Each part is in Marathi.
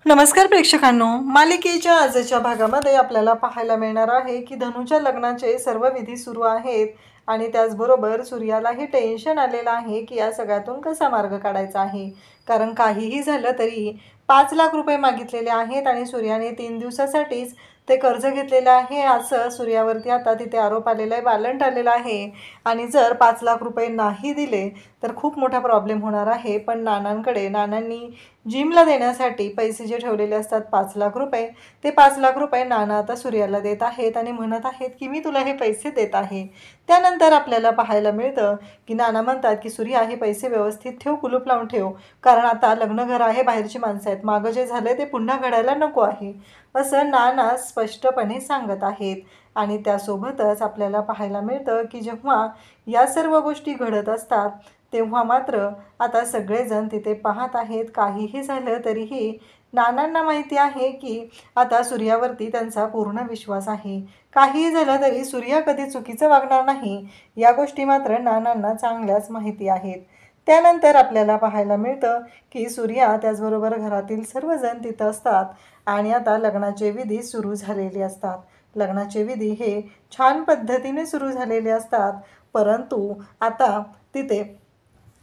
नमस्कार प्रेक्षकांनो, मालिकेच्या आजच्या भागामध्ये आपल्याला पाहायला मिळणार आहे की धनुच्या लग्नाचे सर्व विधी सुरू आहेत आणि त्याचबरोबर सूर्यालाही टेन्शन आलेलं आहे की या सगळ्यातून कसा मार्ग काढायचा आहे। कारण काहीही झालं तरी 5 लाख रुपये मागितलेले आहेत आणि सूर्याने 3 दिवसासाठीच ते कर्ज घेतलेलं आहे असं सूर्यावरती आता तिथे आरोप आलेला आहे, वालंट आलेला आहे। आणि जर 5 लाख रुपये नाही दिले तर खूप मोठा प्रॉब्लेम होणार आहे। पण नानांनी जिमला देण्यासाठी पैसे जे ठेवलेले असतात 5 लाख रुपये, ते 5 लाख रुपये नाना आता सूर्याला देत आहेत आणि म्हणत आहेत की मी तुला हे पैसे देत आहे। त्यानंतर आपल्याला पाहायला मिळतं की नाना म्हणतात की सूर्या हे पैसे व्यवस्थित ठेव, कुलूप लावून ठेव, कारण आता लग्नघर आहे, बाहेरची माणसं आहेत, मागं जे झालं ते पुन्हा घडायला नको आहे असं नाना स्पष्टपणे सांगत आहेत। आणि त्यासोबतच आपल्याला पाहायला मिळतं की जेव्हा या सर्व गोष्टी घडत असतात तेव्हा मात्र आता सगळेजण तिथे पाहत आहेत। काहीही झालं तरीही नानांना माहिती आहे की आता सूर्यावरती त्यांचा पूर्ण विश्वास आहे। काहीही झालं तरी सूर्या कधी चुकीचं वागणार नाही या गोष्टी मात्र नानांना चांगल्याच माहिती आहेत। त्यानंतर आपल्याला पाहायला मिळतं की सूर्या त्याचबरोबर घरातील सर्वजण तिथं असतात आणि आता लग्नाचे विधी सुरू झालेले असतात। लग्नाचे विधी हे छान पद्धतीने सुरू झालेले असतात, परंतु आता तिथे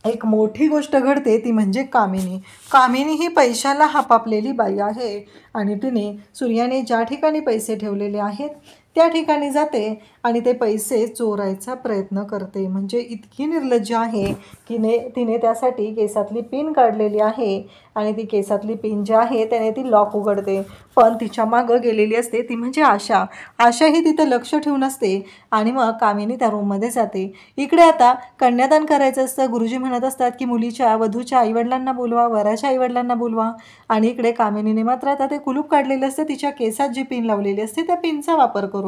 एक मोठी गोष्ट घडते ती म्हणजे कामिनी ही पैशाला हापापलेली बाई आहे आणि तिने सूर्याने ज्या ठिकाणी पैसे ठेवलेले आहेत त्या ठिकाणी जाते आणि ते पैसे चोरायचा प्रयत्न करते। म्हणजे इतकी निर्लज्ज आहे की तिने त्यासाठी केसातली पिन काढलेली आहे आणि ती केसातली पिन जी आहे त्याने ती लॉक उघडते, पण तिच्या मागं गेलेली असते ती म्हणजे आशा ही तिथं लक्ष ठेवून असते आणि मग कामिनी त्या रूममध्ये जाते। इकडे आता कन्यादान करायचं असतं, गुरुजी म्हणत असतात की वधूच्या आईवडिलांना बोलवा, वराच्या आईवडिलांना बोलवा, आणि इकडे कामिनीने मात्र आता ते कुलूप काढलेलं असतं, तिच्या केसात जी पिन लावलेली असते त्या पिनचा वापर करून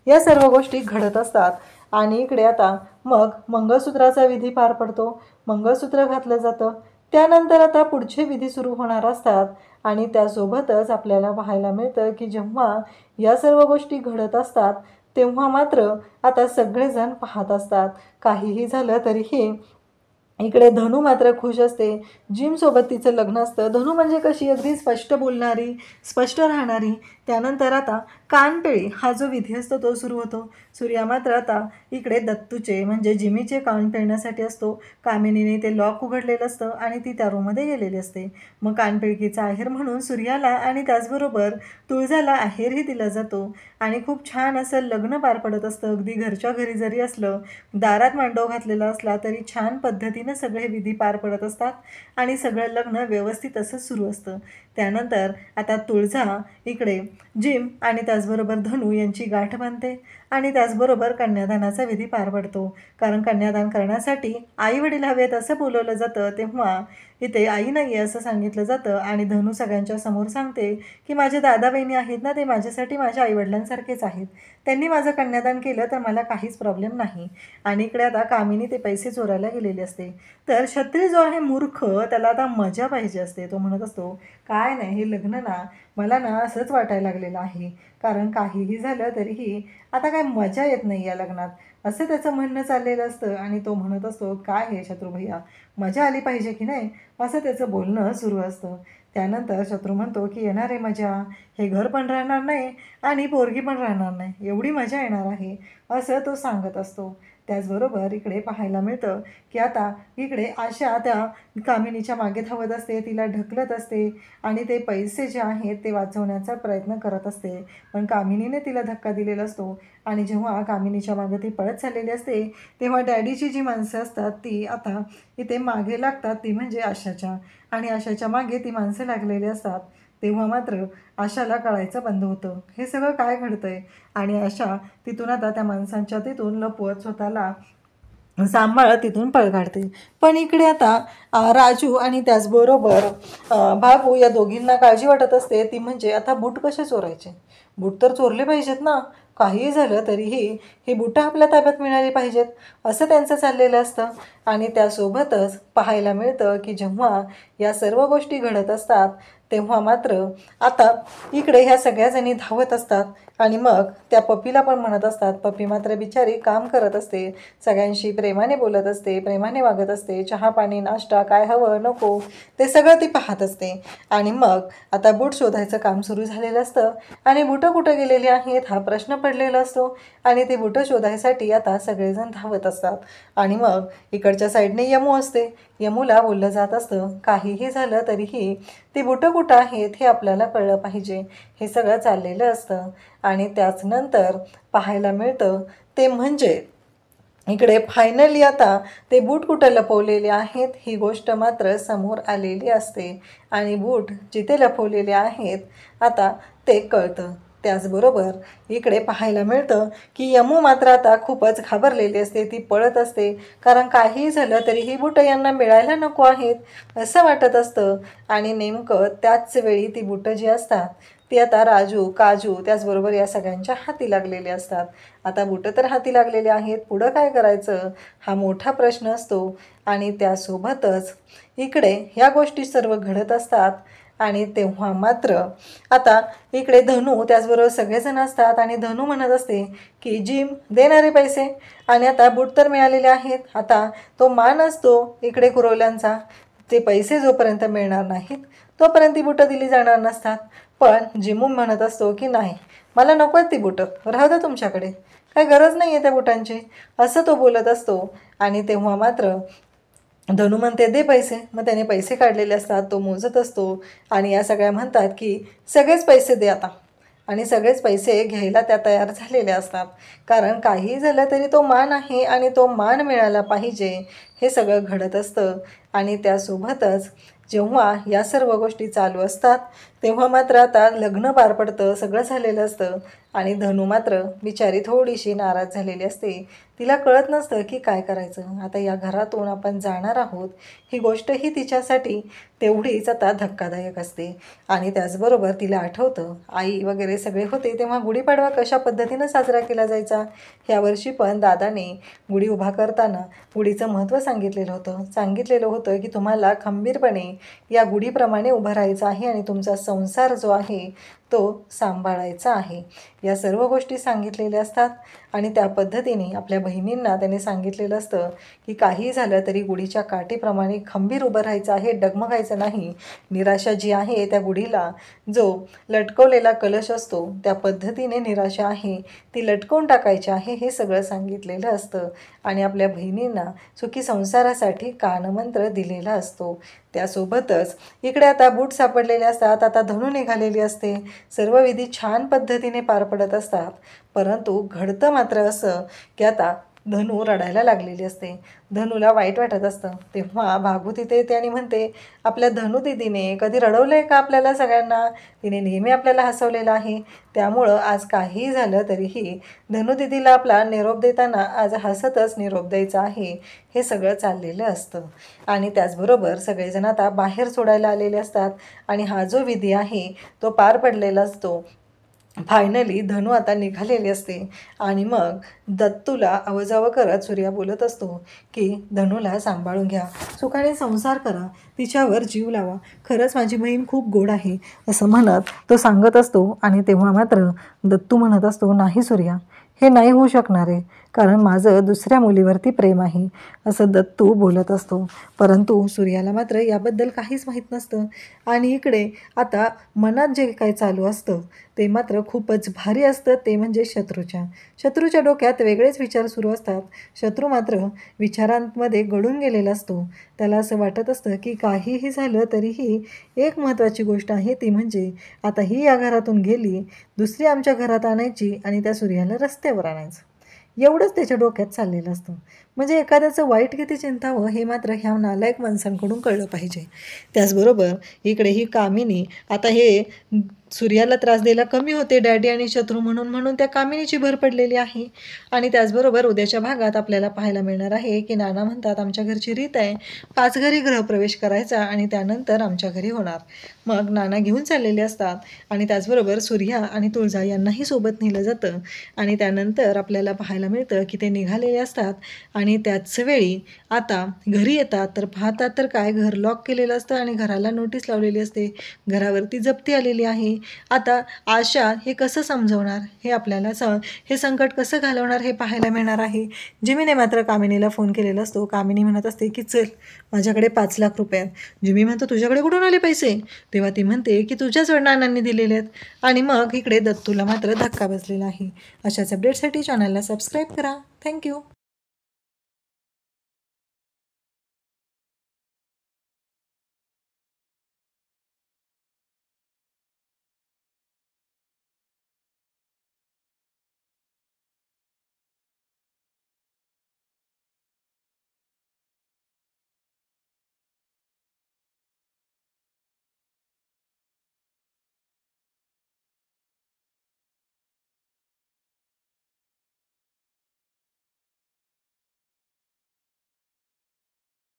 या सर्व गोष्टी घडत असतात। आणि इकडे आता मग मंगळसूत्राचा विधी पार पडतो, मंगळसूत्र घातलं जातं, त्यानंतर आता पुढचे विधी सुरू होणार असतात। आणि त्यासोबतच आपल्याला पाहायला मिळतं की जेव्हा या सर्व गोष्टी घडत असतात तेव्हा मात्र आता सगळेजण पाहत असतात। काहीही झालं तरीही इकडे धनु मात्र खुश असते, जिमसोबत तिचं लग्न असतं। धनु म्हणजे कशी अगदी स्पष्ट बोलणारी, स्पष्ट राहणारी। त्यानंतर आता कानपिळी हा जो विधी असतो तो सुरू होतो। सूर्या मात्र आता इकडे दत्तूचे म्हणजे जिमीचे कान पिळण्यासाठी असतो। कामिनीने ते लॉक उघडलेलं असतं आणि ती त्या रूममध्ये गेलेली असते। मग कानपिळकीचा आहेर म्हणून सूर्याला आणि त्याचबरोबर तुळजाला आहेरही दिला जातो आणि खूप छान असं लग्न पार पडत असतं। अगदी घरच्या घरी जरी असलं, दारात मांडव घातलेला असला तरी छान पद्धतीने सगळे विधी पार पडत असतात आणि सगळं लग्न व्यवस्थित असं सुरू असतं। त्यानंतर आता तुळजा इकडे जिम आणि त्याचबरोबर धनु यांची गाठ बांधते आणि त्याचबरोबर कन्यादानाचा विधी पार पडतो। कारण कन्यादान करण्यासाठी आई वडील हवेत असं बोलवलं जातं, तेव्हा इथे आई नाही आहे असं सांगितलं जातं आणि धनु सगळ्यांच्या समोर सांगते की माझे दादा बहिणी आहेत ना, ते माझ्यासाठी माझ्या आईवडिलांसारखेच आहेत, त्यांनी माझं कन्यादान केलं तर मला काहीच प्रॉब्लेम नाही। आणि इकडे आता कामिनी ते पैसे चोरायला गेलेले असते, तर क्षत्रिय जो आहे मूर्ख, त्याला आता मजा पाहिजे असते। तो म्हणत असतो काय नाही, हे लग्न ना मला ना असंच वाटायला लागलेलं आहे, कारण काहीही झालं तरीही आता काय मजा येत नाही या लग्नात, असं त्याचं म्हणणं चाललेलं असतं। आणि तो म्हणत असतो काय हे शत्रू भैया, मजा आली पाहिजे की नाही, असं त्याचं बोलणं सुरू असतं। त्यानंतर शत्रू म्हणतो की येणार आहे मजा, हे घर पण राहणार नाही आणि पोरगी पण राहणार नाही, एवढी मजा येणार आहे असं तो सांगत असतो। त्याचबरोबर इकडे पाहायला मिळतं की आता इकडे आशा त्या कामिनीच्या मागे धावत असते, तिला ढकलत असते आणि ते पैसे जे आहेत ते वाचवण्याचा प्रयत्न करत असते, पण कामिनीने तिला धक्का दिलेला असतो। आणि जेव्हा कामिनीच्या मागे ती पळत चाललेली असते तेव्हा डॅडीची जी माणसं असतात ती आता इथे मागे लागतात, ती म्हणजे आशाच्या, आणि आशाच्या मागे ती माणसं लागलेली असतात। तेव्हा मात्र आशाला कळायचं बंद होतं हे सगळं काय घडतंय, आणि आशा तिथून आता त्या माणसांच्या तिथून लपवत स्वतःला सांभाळत तिथून पळ काढते। पण इकडे आता राजू आणि त्याचबरोबर बाबू या दोघींना काळजी वाटत असते, ती म्हणजे आता बूट कसे चोरायचे, बूट तर चोरले पाहिजेत ना, काहीही झालं तरीही ही बुटं आपल्या ताब्यात मिळाली पाहिजेत असं त्यांचं चाललेलं असतं। आणि त्यासोबतच पाहायला मिळतं की जेव्हा या सर्व गोष्टी घडत असतात तेव्हा मात्र आता इकडे ह्या सगळ्याजणी धावत असतात आणि मग त्या पप्पीला पण म्हणत असतात. पप्पी मात्र बिचारी काम करत असते, सगळ्यांशी प्रेमाने बोलत असते, प्रेमाने वागत असते. चहा पाणी नाश्ता काय हवं नको ते सगळं ती पाहत असते. आणि मग आता बूट शोधायचं काम सुरू झालेलं असतं आणि बुटं कुठं गेलेली आहेत हा प्रश्न पडलेला असतो. आणि ते बुटं शोधायसाठी आता सगळेजण धावत असतात. आणि मग इकडच्या साईडने यमू असते. यमूला बोललं जात असतं काहीही झालं तरीही ती बुटं कुठं आहेत हे आपल्याला कळलं पाहिजे. हे सगळं चाललेलं असतं. आणि त्याच नंतर पाहायला मिळतं ते म्हणजे इकडे फायनली आता ते बूट कुठं लपवलेले आहेत ही गोष्ट मात्र समोर आलेली असते. आणि बूट जिथे लपवलेले आहेत आता ते कळतं. त्याचबरोबर इकडे पाहायला मिळतं की यमू मात्र आता खूपच घाबरलेली असते. ती पळत असते कारण काहीही झालं तरी ही बुटं यांना मिळायला नको आहेत असं वाटत असतं. आणि नेमकं त्याच वेळी ती बुटं जी असतात ती आता राजू काजू त्याचबरोबर या सगळ्यांच्या हाती लागलेले असतात. आता बुटं तर हाती लागलेले आहेत, पुढं काय करायचं हा मोठा प्रश्न असतो. आणि त्यासोबतच इकडे ह्या गोष्टी सर्व घडत असतात. आणि तेव्हा मात्र आता इकडे धनू त्याचबरोबर सगळेजण असतात आणि धनू म्हणत असते की जिम देणारे पैसे. आणि आता बूट तर मिळालेले आहेत, आता तो मान असतो इकडे कुरवल्यांचा, ते पैसे जोपर्यंत मिळणार नाहीत तोपर्यंत ती बुटं दिली जाणार नसतात. पण जिमू म्हणत असतो की नाही मला नको आहेत ती बुटं, राहू द्या तुमच्याकडे, काय गरज नाही आहे त्या बुटांची असं तो बोलत असतो. आणि तेव्हा मात्र धनू म्हणते दे पैसे. मग त्याने पैसे काढलेले असतात, तो मोजत असतो. आणि या सगळ्या म्हणतात की सगळेच पैसे दे आता. आणि सगळेच पैसे घ्यायला त्या तयार झालेल्या असतात कारण काहीही झालं तरी तो मान आहे आणि तो मान मिळाला पाहिजे हे सगळं घडत असतं. आणि त्यासोबतच जेव्हा या सर्व गोष्टी चालू असतात तेव्हा मात्र आता लग्न पार पडतं, सगळं झालेलं असतं. आणि धनू मात्र बिचारी थोडीशी नाराज झालेली असते. तिला कळत नसतं की काय करायचं. आता या घरातून आपण जाणार आहोत ही गोष्टही तिच्यासाठी तेवढीच आता धक्कादायक असते. आणि त्याचबरोबर तिला आठवतं आई वगैरे सगळे होते तेव्हा गुढीपाडवा कशा पद्धतीनं साजरा केला जायचा. यावर्षी पण दादाने गुढी उभा करताना गुढीचं महत्त्व सांगितलेलं होतं की तुम्हाला खंबीरपणे या गुढीप्रमाणे उभं राहायचं आहे आणि तुमचा संसार जो आहे तो सांभाळायचा आहे. या सर्व गोष्टी सांगितलेल्या असतात. आणि त्या पद्धतीने आपल्या बहिणींना त्याने सांगितलेलं असतं की काही झालं तरी गुढीच्या काठीप्रमाणे खंबीर उभं राहायचं आहे, डगमगायचं नाही. निराशा जी आहे त्या गुढीला जो लटकवलेला कलश असतो त्या पद्धतीने निराशा आहे ती लटकवून टाकायची आहे हे सगळं सांगितलेलं असतं. आणि आपल्या बहिणींना सुखी संसारासाठी कानमंत्र दिलेला असतो. त्यासोबतच इकडे आता बूट सापडलेले असतात. आता धनू निघालेली असते. सर्व विधी छान पद्धतीने पार पडत असतात. परंतु घडतं मात्र असं की आता धनू रडायला लागलेली असते. धनूला वाईट वाटत असतं. तेव्हा भागू तिथे येते आणि म्हणते आपल्या धनू दिदीने कधी रडवलं आहे का आपल्याला सगळ्यांना, तिने नेहमी आपल्याला हसवलेलं आहे. त्यामुळं आज काहीही झालं तरीही धनू दिदीला आपला निरोप देताना आज हसतच निरोप द्यायचा आहे हे सगळं चाललेलं असतं. आणि त्याचबरोबर सगळेजण आता बाहेर सोडायला आलेले असतात. आणि हा जो विधी आहे तो पार पडलेला असतो. फायनली धनू आता निघालेली असते. आणि मग दत्तूला अवजावं करत सूर्या बोलत असतो की धनूला सांभाळून घ्या, सुखाने संसार करा, तिच्यावर जीव लावा, खरंच माझी बहीण खूप गोड आहे असं म्हणत तो सांगत असतो. आणि तेव्हा मात्र दत्तू म्हणत असतो नाही सूर्या, हे नाही होऊ शकणार आहे कारण माझं दुसऱ्या मुलीवरती प्रेम आहे असं दत्तू बोलत असतो. परंतु सूर्याला मात्र याबद्दल काहीच माहीत नसतं. आणि इकडे आता मनात जे काही चालू असतं ते मात्र खूपच भारी असतं. ते म्हणजे शत्रूच्या डोक्यात वेगळेच विचार सुरू असतात. शत्रू मात्र विचारांमध्ये गळून गेलेला असतो. त्याला असं वाटत असतं की काहीही झालं तरीही एक महत्त्वाची गोष्ट आहे ती म्हणजे आता ही या घरातून गेली, दुसरी आमच्या घरात आणायची आणि त्या सूर्याला रस्त्यावर आणायचं, एवढंच त्याच्या डोक्यात चाललेलं असतं. म्हणजे एखाद्याचं वाईट किती चिंतावं हे मात्र ह्या नालायक माणसांकडून कळलं पाहिजे. त्याचबरोबर इकडे ही कामिनी आता हे सूर्याला त्रास द्यायला कमी होते डॅडी आणि शत्रू म्हणून त्या कामिनीची भर पडलेली आहे. आणि त्याचबरोबर उद्याच्या भागात आपल्याला पाहायला मिळणार आहे की नाना म्हणतात आमच्या घरची रीत आहे 5 घरी गृहप्रवेश करायचा आणि त्यानंतर आमच्या घरी होणार. मग नाना घेऊन चाललेले असतात. आणि त्याचबरोबर सूर्या आणि तुळजा यांनाही सोबत नेलं जातं. आणि त्यानंतर आपल्याला पाहायला मिळतं की ते निघालेले असतात. आणि त्याच वेळी आता घरी येतात तर पाहतात तर काय घर लॉक केलेलं असतं आणि घराला नोटीस लावलेली असते. घरावरती जप्ती आलेली आहे. आता आशा हे कसं समजवणार, हे आपल्याला हे संकट कसं घालवणार हे पाहायला मिळणार आहे. जिमीने मात्र कामिनीला फोन केलेला असतो. कामिनी म्हणत असते की चल माझ्याकडे 5 लाख रुपये आहेत. जिमी म्हणतो तुझ्याकडे कुठून आले पैसे? तेव्हा ती म्हणते की तुझ्याच वडिलांनी दिलेले आहेत. आणि मग इकडे दत्तूला मात्र धक्का बसलेला आहे. अशाच अपडेटसाठी चॅनलला सबस्क्राईब करा. थँक्यू.